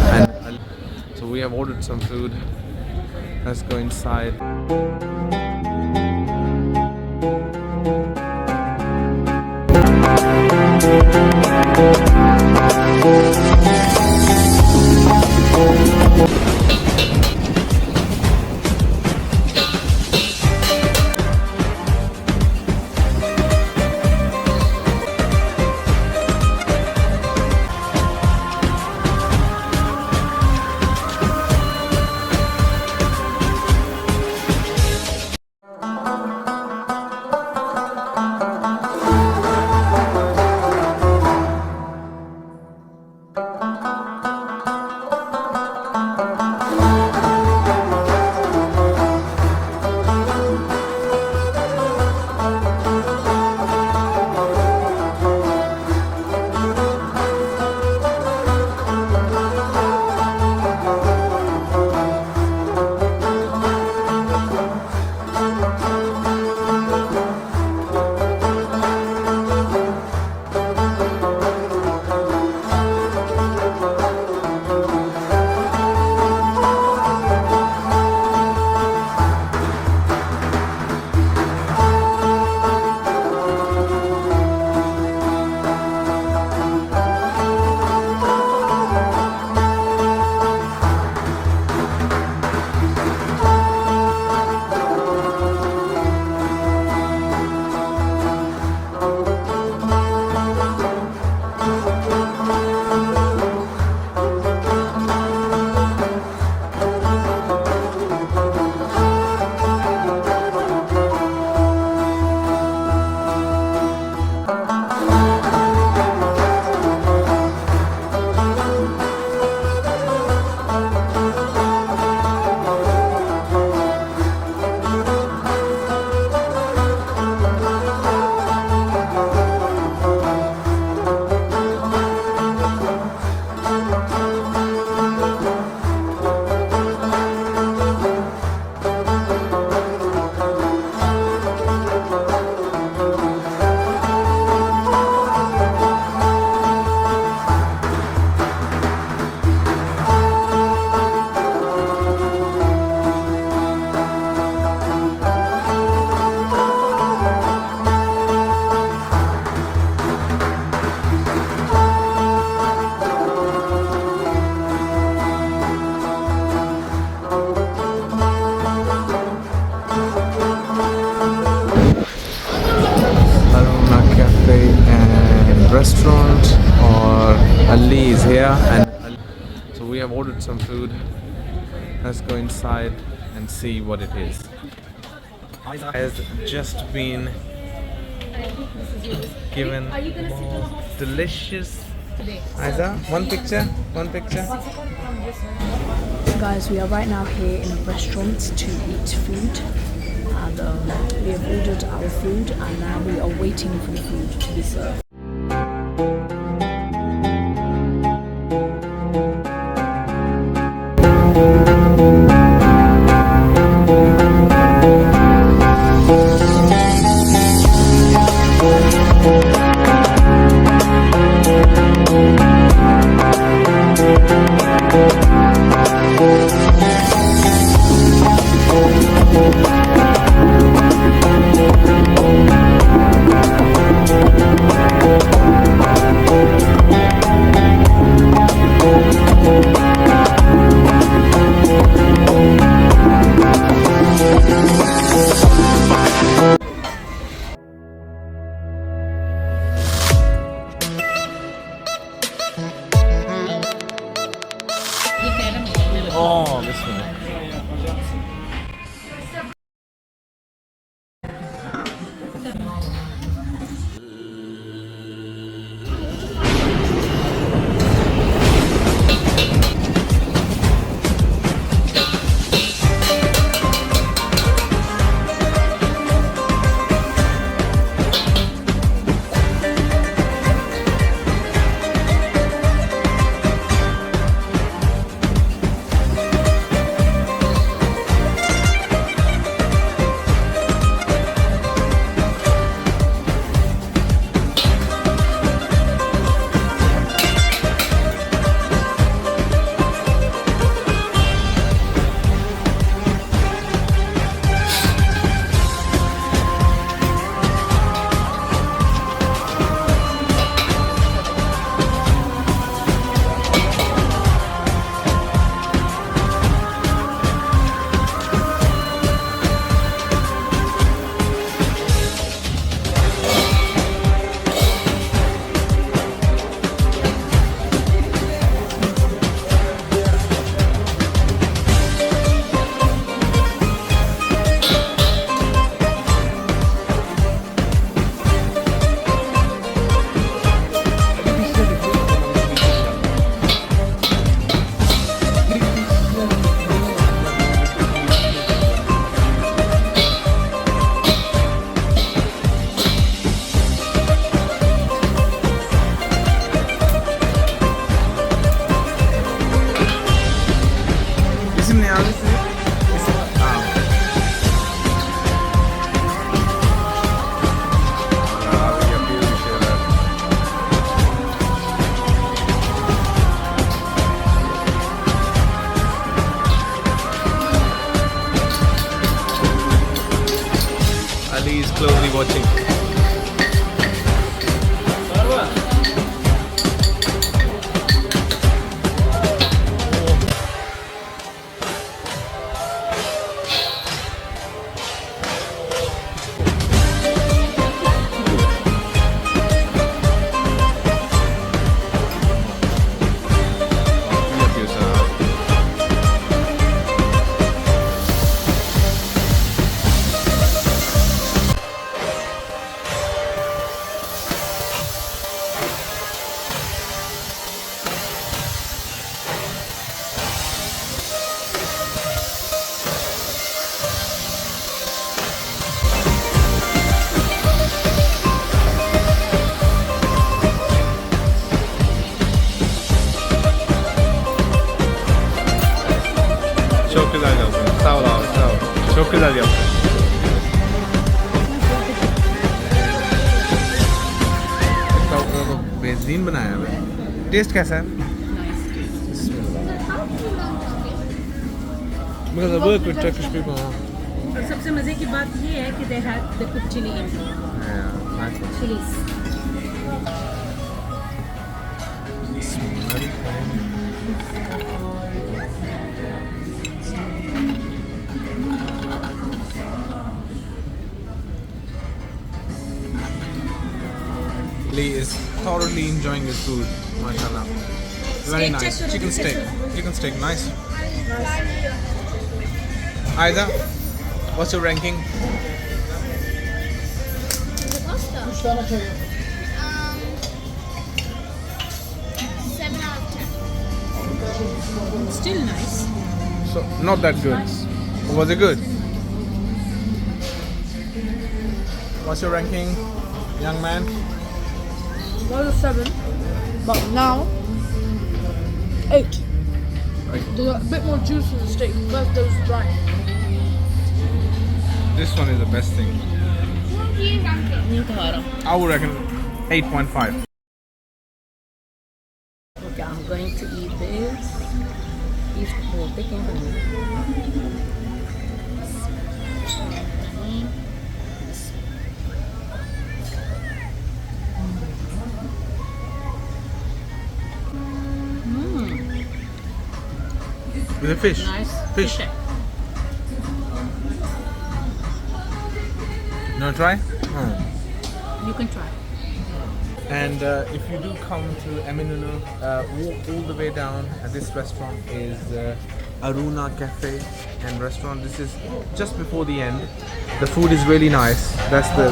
and so we have ordered some food. Let's go inside. Aruna Cafe and Restaurant, or Ali is here, and so we have ordered some food. Let's go inside and see what it is. Has just been given delicious. Aiza, one picture. Guys, we are right now here in a restaurant to eat food, and we have ordered our food, and now we are waiting for the food to be served. Oh, this one. watching. Çok güzel yaptın. Sağ ol abi, sağ ol. Çok güzel yaptın. बेहतरीन बनाया है। Test कैसा है? Because I work with Turkish people. और सबसे मजे की बात ये है कि they put chili in. Yeah, nice one. Chilies. Lee is thoroughly enjoying his food, mashallah. Very Steak, nice. check Chicken the steak. picture. Chicken steak, nice. Aida, what's your ranking? Pasta. 7 out of 10. Still nice. So not that good. Or was it good? What's your ranking, young man? 1 of 7. But now 8. There's a bit more juice in the steak. First there was dry. This one is the best thing. What do you rank it? I would reckon 8.5. Okay, I'm going to eat this. Beef chicken. Is it fish? Nice. Fish. You want to try? You can try. And if you do come to Eminönü, walk all the way down. This restaurant is Aruna Cafe and Restaurant. This is just before the end. The food is really nice. That's the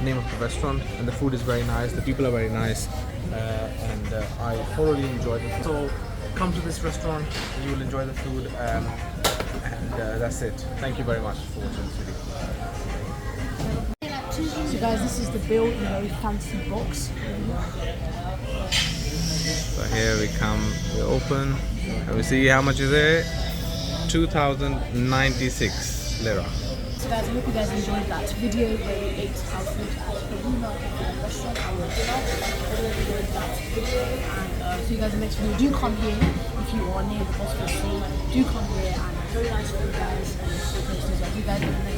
name of the restaurant, and the food is very nice. The people are very nice, and I thoroughly enjoyed it. So come to this restaurant. You will enjoy the food, and that's it. Thank you very much for watching this video. So guys, this is the bill in a very fancy box. So here we come, we open, and we see how much is it? 2,096 lira. So guys, I hope you guys enjoyed that video where we ate our food at Aruna Cafe Restaurant, our dinner. I hope you enjoyed that video, and see you guys in the next video. Do come here if you are near the Bosphorus Sea. Do come here, and very nice food guys, and so tasty as well. See you guys in the next